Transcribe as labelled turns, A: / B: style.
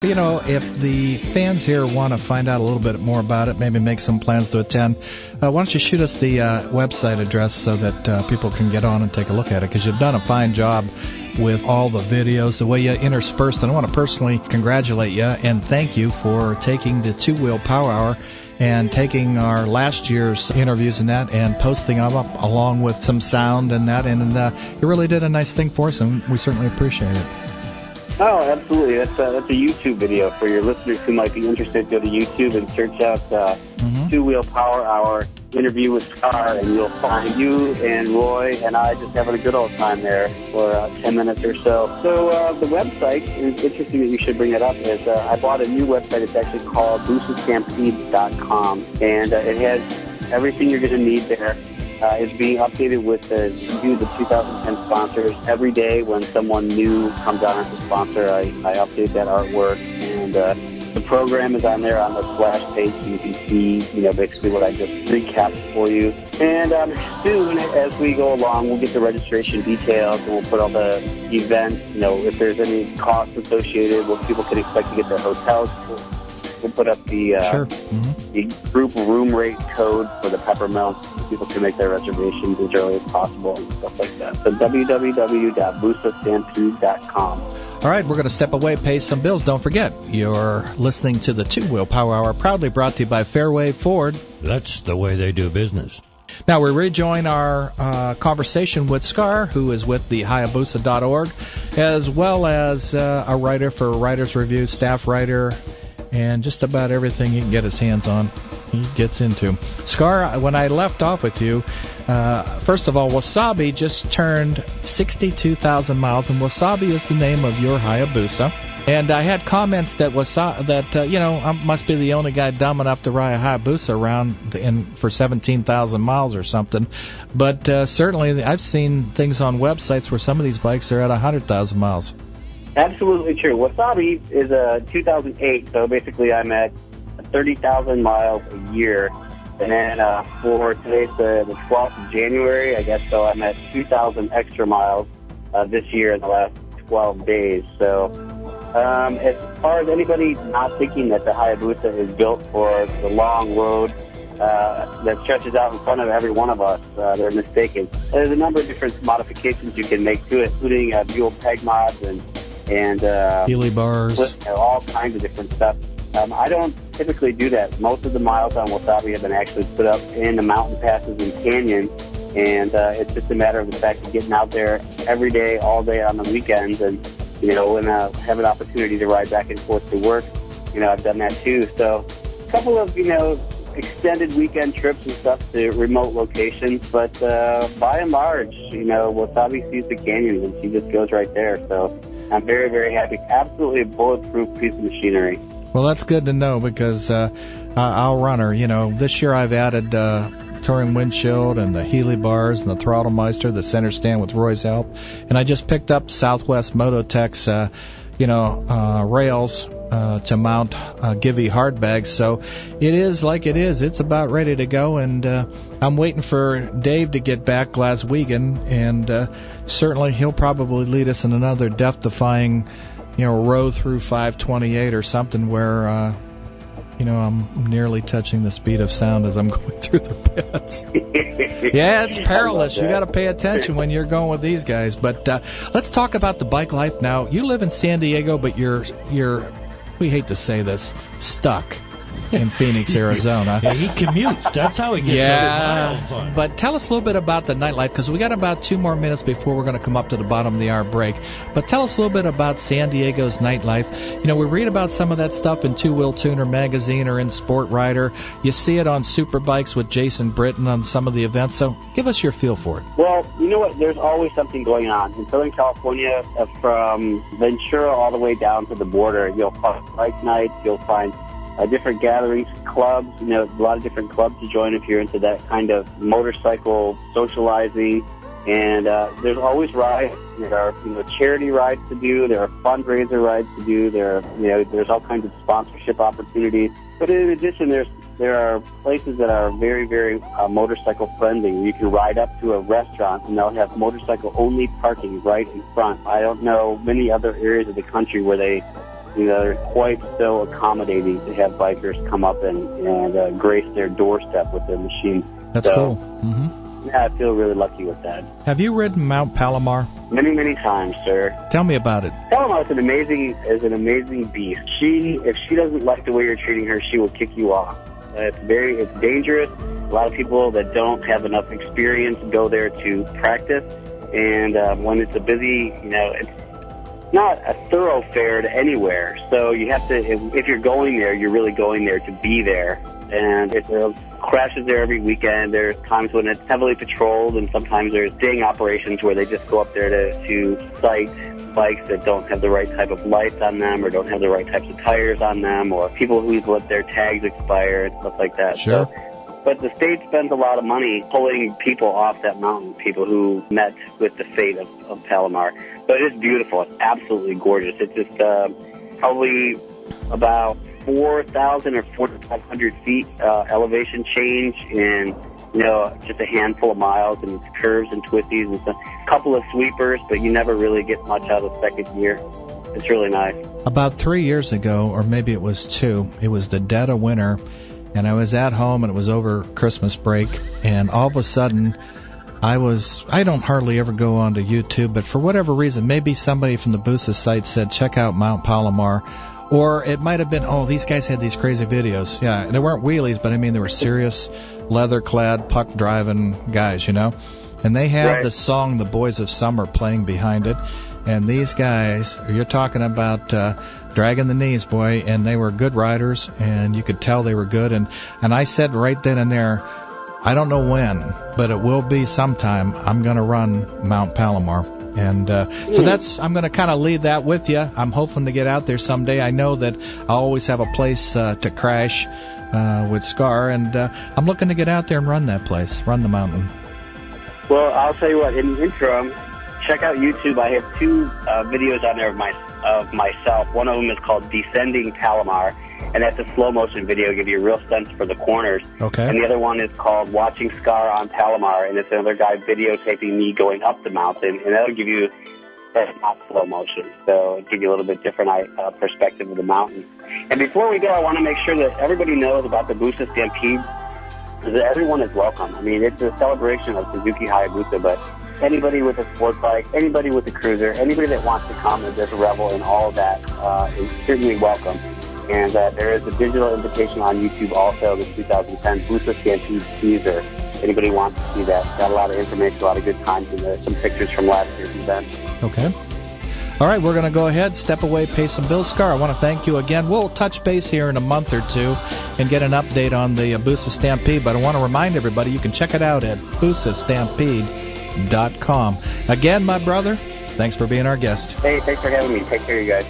A: You know, if the fans here want to find out a little bit more about it, maybe make some plans to attend, why don't you shoot us the website address so that people can get on and take a look at it, because you've done a fine job with all the videos, the way you interspersed. And I want to personally congratulate you and thank you for taking the Two Wheel Power Hour and taking our last year's interviews and that and posting them up along with some sound and that. And you really did a nice thing for us, and we certainly appreciate it.
B: Oh, absolutely. That's a YouTube video for your listeners who might be interested. Go to YouTube and search out Two Wheel Power Hour interview with Scar, and you'll find you and Roy and I just having a good old time there for 10 minutes or so. So the website, and it's interesting that you should bring that up, is I bought a new website. It's actually called BoosterStampede.com, and it has everything you're going to need there. It's being updated with the 2010 sponsors. Every day when someone new comes on as a sponsor, I update that artwork. And the program is on there on the splash page, so you can see, basically what I just recapped for you. And soon, as we go along, we'll get the registration details, and we'll put all the events, if there's any costs associated, what people can expect to get their hotels. We'll put up the the group room rate code for the Peppermint. People can make their reservations as early as possible and stuff like that. So www.BoosterStampede.com.
A: All right, we're going to step away, pay some bills. Don't forget, you're listening to the Two Wheel Power Hour, proudly brought to you by Fairway Ford.
C: That's the way they do business.
A: Now, we rejoin our conversation with Scar, who is with the Hayabusa.org, as well as a writer for Writer's Review, staff writer, and just about everything he can get his hands on, he gets into. Scar, when I left off with you, first of all, Wasabi just turned 62,000 miles, and Wasabi is the name of your Hayabusa. And I had comments that I must be the only guy dumb enough to ride a Hayabusa around for 17,000 miles or something. But certainly, I've seen things on websites where some of these bikes are at 100,000 miles.
B: Absolutely true. Wasabi is a 2008, so basically I'm at 30,000 miles a year. And then for today's the 12th of January, I guess, so I'm at 2,000 extra miles this year in the last 12 days. So as far as anybody not thinking that the Hayabusa is built for the long road that stretches out in front of every one of us, they're mistaken. There's a number of different modifications you can make to it, including dual peg mods and
A: Healy bars,
B: all kinds of different stuff. I don't typically do that. Most of the miles on Wasabi have been actually put up in the mountain passes and canyons, and it's just a matter of the fact of getting out there every day, all day on the weekends, and when I have an opportunity to ride back and forth to work, I've done that too. So a couple of extended weekend trips and stuff to remote locations, but by and large, Wasabi sees the canyon and she just goes right there. So I'm very, very happy. Absolutely a bulletproof piece of machinery.
A: Well, that's good to know, because I'll run her. This year I've added touring windshield and the Healy bars and the throttle meister, the center stand with Roy's help, and I just picked up Southwest Mototech's rails to mount Givy hard bags. So it is like it is. It's about ready to go, and I'm waiting for Dave to get back, Glaswegian, and certainly he'll probably lead us in another death-defying row through 528 or something where I'm nearly touching the speed of sound as I'm going through the pits. Yeah, it's perilous. You got to pay attention when you're going with these guys. But let's talk about the bike life now. You live in San Diego, but you're we hate to say this, stuck in Phoenix, Arizona.
C: Yeah, he commutes. That's how he gets over miles on.
A: But tell us a little bit about the nightlife, because we got about 2 more minutes before we're going to come up to the bottom of the hour break. But tell us a little bit about San Diego's nightlife. We read about some of that stuff in Two Wheel Tuner magazine or in Sport Rider. You see it on Superbikes with Jason Britton on some of the events. So give us your feel for it.
B: Well, you know what? There's always something going on. In Southern California, from Ventura all the way down to the border, you'll find bike nights, you'll find different gatherings, clubs, a lot of different clubs to join if you're into that kind of motorcycle socializing. And there's always rides. There are charity rides to do. There are fundraiser rides to do. There's all kinds of sponsorship opportunities. But in addition, there are places that are very, very motorcycle friendly. You can ride up to a restaurant and they'll have motorcycle only parking right in front. I don't know many other areas of the country where they they're quite so accommodating to have bikers come up and grace their doorstep with their machine.
A: That's cool.
B: Yeah, I feel really lucky with that.
A: Have you ridden Mount Palomar?
B: Many, many times, sir.
A: Tell me about it.
B: Palomar is an amazing beast. If she doesn't like the way you're treating her, she will kick you off. It's dangerous. A lot of people that don't have enough experience go there to practice. And when it's a busy, it's not a thoroughfare to anywhere. So you have to, if you're going there, you're really going there to be there. And it crashes there every weekend. There's times when it's heavily patrolled, and sometimes there's ding operations where they just go up there to sight bikes that don't have the right type of lights on them or don't have the right types of tires on them, or people who've let their tags expire and stuff like that.
A: Sure.
B: But the state spends a lot of money pulling people off that mountain, people who met with the fate of Palomar. But it's beautiful. It's absolutely gorgeous. It's just probably about 4,000 or 4,500 feet elevation change in, just a handful of miles, and it's curves and twisties and stuff. A couple of sweepers, but you never really get much out of second gear. It's really nice. About
A: 3 years ago, or maybe it was 2, it was the dead of winter, and I was at home, and it was over Christmas break, and all of a sudden, I don't hardly ever go onto YouTube, but for whatever reason, maybe somebody from the Busa site said, check out Mount Palomar. Or it might have been, these guys had these crazy videos. Yeah, they weren't wheelies, but I mean, they were serious, leather-clad, puck-driving guys, And they had the song The Boys of Summer playing behind it. And these guys, you're talking about dragging the knees, boy, and they were good riders, and you could tell they were good. And I said right then and there, I don't know when, but it will be sometime, I'm going to run Mount Palomar. And so I'm going to kind of leave that with you. I'm hoping to get out there someday. I know that I'll always have a place to crash with Scar, and I'm looking to get out there and run that place, run the mountain.
B: Well, I'll tell you what, in the interim, check out YouTube. I have 2 videos on there of myself. One of them is called Descending Palomar, and that's a slow-motion video to give you a real sense for the corners.
A: Okay.
B: And the other one is called Watching Scar on Palomar, and it's another guy videotaping me going up the mountain, and that'll give you that's not slow motion, so it'll give you a little bit different perspective of the mountain. And before we go, I want to make sure that everybody knows about the Busa Stampede, that everyone is welcome. I mean, it's a celebration of Suzuki Hayabusa, but anybody with a sport bike, anybody with a cruiser, anybody that wants to come and just revel in all of that is certainly welcome. And there is a digital invitation on YouTube also, the 2010 Busa Stampede teaser. Anybody wants to see that. Got a lot of information, a lot of good times, and some pictures from last year's event.
A: Okay. All right, we're going to go ahead, step away, pay some bills. Scar, I want to thank you again. We'll touch base here in a month or 2 and get an update on the Busa Stampede, but I want to remind everybody you can check it out at busastampede.com. Again, my brother, thanks for being our guest.
B: Hey, thanks for having me. Take care, you guys.